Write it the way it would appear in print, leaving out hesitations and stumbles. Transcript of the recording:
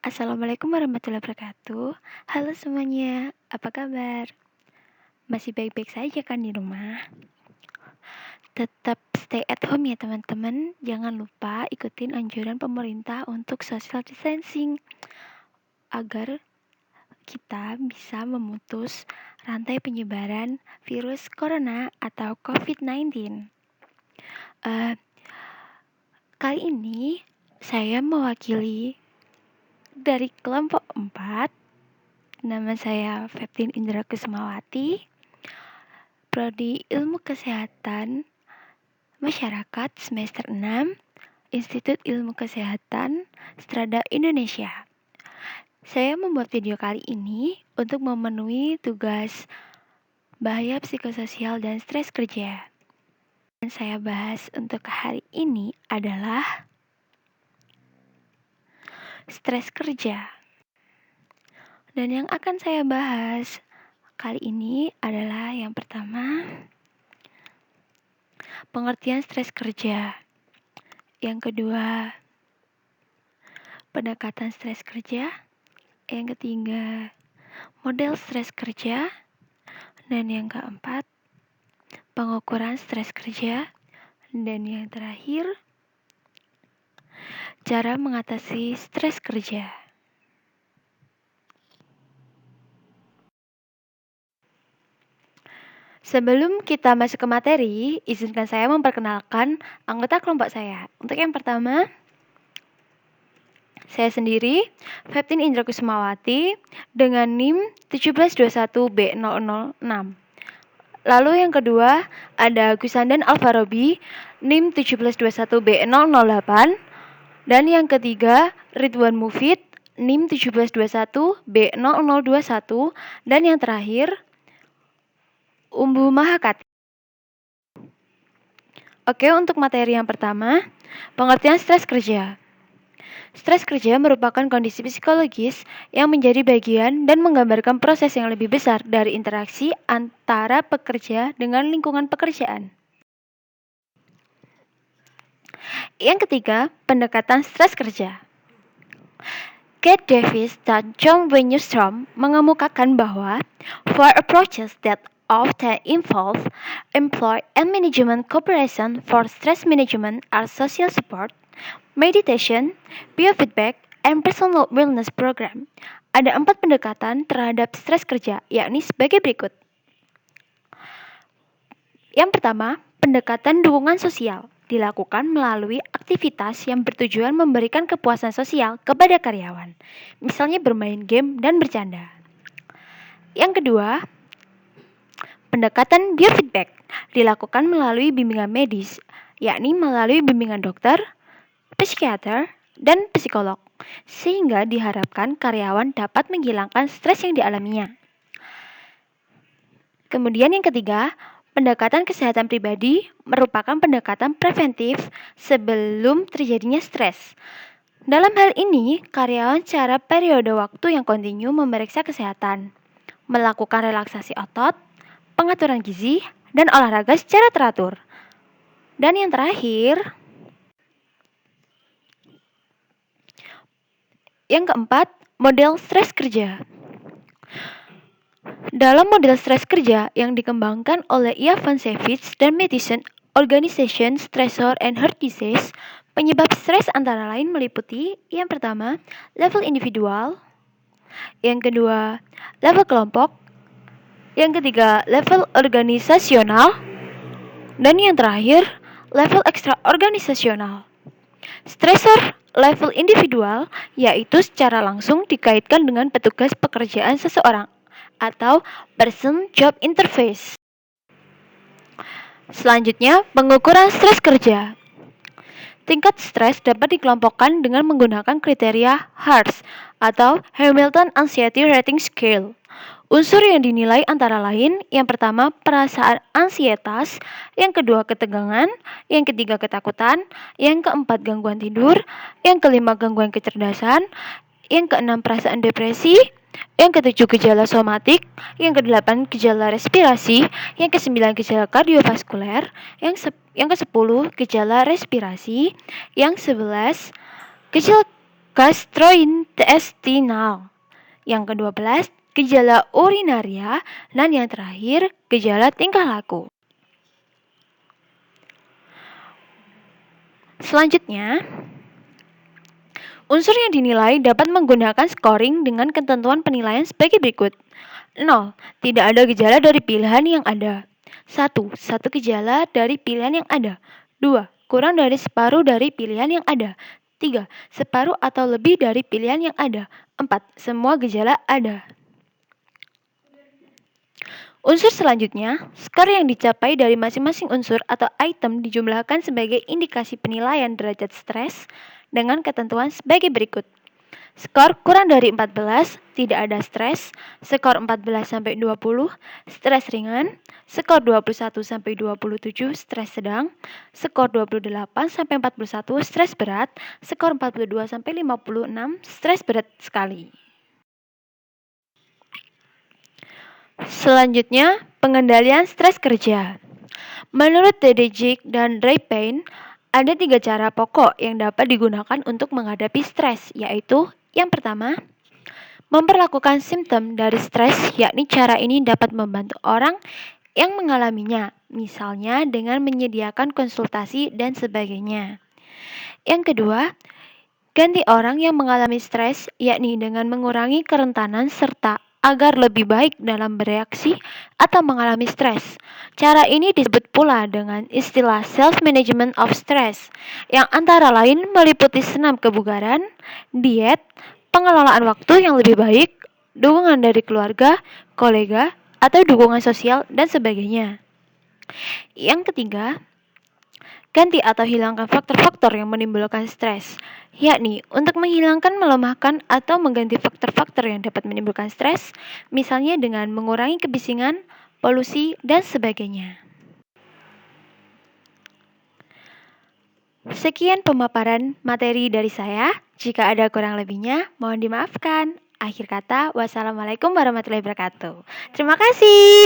Assalamualaikum warahmatullahi wabarakatuh. Halo semuanya, apa kabar? Masih baik-baik saja kan di rumah? Tetap stay at home ya teman-teman. Jangan lupa ikutin anjuran pemerintah untuk social distancing agar kita bisa memutus rantai penyebaran virus corona atau COVID-19. Kali ini saya mewakili dari kelompok 4. Nama saya Feptin Indra Kusumawati, Prodi Ilmu Kesehatan Masyarakat semester 6, Institut Ilmu Kesehatan Strada Indonesia. Saya membuat video kali ini untuk memenuhi tugas bahaya psikososial dan stres kerja. Yang saya bahas untuk hari ini adalah stres kerja. Dan yang akan saya bahas kali ini adalah yang pertama, pengertian stres kerja. Yang kedua, pendekatan stres kerja. Yang ketiga, model stres kerja. Dan yang keempat, pengukuran stres kerja. Dan yang terakhir, cara mengatasi stres kerja. Sebelum kita masuk ke materi, izinkan saya memperkenalkan anggota kelompok saya. Untuk yang pertama, saya sendiri, Feptin Indra Kusumawati, dengan NIM 1721B006. Lalu yang kedua, ada Gusandan Alfarobi, NIM 1721B008. Dan yang ketiga, Ridwan Mufid, NIM 1721B0021. Dan yang terakhir, Umbu Mahakati. Oke, untuk materi yang pertama, pengertian stres kerja. Stres kerja merupakan kondisi psikologis yang menjadi bagian dan menggambarkan proses yang lebih besar dari interaksi antara pekerja dengan lingkungan pekerjaan. Yang ketiga, pendekatan stres kerja. Kate Davis dan John W. Newstrom mengemukakan bahwa four approaches that often involve employee and management cooperation for stress management are social support, meditation, biofeedback, and personal wellness program. Ada 4 pendekatan terhadap stres kerja, yakni sebagai berikut. Yang pertama, pendekatan dukungan sosial dilakukan melalui aktivitas yang bertujuan memberikan kepuasan sosial kepada karyawan, misalnya bermain game dan bercanda. Yang kedua, pendekatan biofeedback dilakukan melalui bimbingan medis, yakni melalui bimbingan dokter, psikiater, dan psikolog, sehingga diharapkan karyawan dapat menghilangkan stres yang dialaminya. Kemudian yang ketiga, pendekatan kesehatan pribadi merupakan pendekatan preventif sebelum terjadinya stres. Dalam hal ini, karyawan secara periode waktu yang kontinu memeriksa kesehatan, melakukan relaksasi otot, pengaturan gizi, dan olahraga secara teratur. Dan yang terakhir, yang keempat, model stres kerja. Dalam model stres kerja yang dikembangkan oleh Ivan Savage dan Medicine Organization Stressor and Heart Disease, penyebab stres antara lain meliputi yang pertama, level individual, yang kedua, level kelompok, yang ketiga, level organisasional, dan yang terakhir, level ekstraorganisasional. Stresor level individual yaitu secara langsung dikaitkan dengan petugas pekerjaan seseorang atau person job interface. Selanjutnya, pengukuran stres kerja. Tingkat stres dapat dikelompokkan dengan menggunakan kriteria HARS atau Hamilton Anxiety Rating Scale. Unsur yang dinilai antara lain, yang pertama perasaan ansietas, yang kedua ketegangan, yang ketiga ketakutan, yang keempat gangguan tidur, yang kelima gangguan kecerdasan, yang keenam perasaan depresi, yang ketujuh gejala somatik, yang kedelapan gejala respirasi, yang kesembilan gejala kardiovaskuler, yang kesepuluh gejala respirasi, yang 11 gejala gastrointestinal. Yang ke-12, gejala urinaria. Dan yang terakhir, gejala tingkah laku. Selanjutnya, unsur yang dinilai dapat menggunakan scoring dengan ketentuan penilaian sebagai berikut. 0. Tidak ada gejala dari pilihan yang ada. 1. Satu gejala dari pilihan yang ada. 2. Kurang dari separuh dari pilihan yang ada. 3. Separuh atau lebih dari pilihan yang ada. 4. Semua gejala ada. Unsur selanjutnya, skor yang dicapai dari masing-masing unsur atau item dijumlahkan sebagai indikasi penilaian derajat stres dengan ketentuan sebagai berikut. Skor kurang dari 14, tidak ada stres. Skor 14-20, stres ringan. Skor 21-27, stres sedang. Skor 28-41, stres berat. Skor 42-56, stres berat sekali. Selanjutnya, pengendalian stres kerja. Menurut Dedejik dan Rapin, ada 3 cara pokok yang dapat digunakan untuk menghadapi stres, yaitu yang pertama, memperlakukan simptom dari stres, yakni cara ini dapat membantu orang yang mengalaminya, misalnya dengan menyediakan konsultasi dan sebagainya. Yang kedua, ganti orang yang mengalami stres, yakni dengan mengurangi kerentanan serta agar lebih baik dalam bereaksi atau mengalami stres. Cara ini disebut pula dengan istilah self-management of stress, yang antara lain meliputi senam kebugaran, diet, pengelolaan waktu yang lebih baik, dukungan dari keluarga, kolega, atau dukungan sosial, dan sebagainya. Yang ketiga, ganti atau hilangkan faktor-faktor yang menimbulkan stres, yakni untuk menghilangkan, melemahkan, atau mengganti faktor-faktor yang dapat menimbulkan stres, misalnya dengan mengurangi kebisingan, polusi, dan sebagainya. Sekian pemaparan materi dari saya. Jika ada kurang lebihnya, mohon dimaafkan. Akhir kata, wassalamualaikum warahmatullahi wabarakatuh. Terima kasih.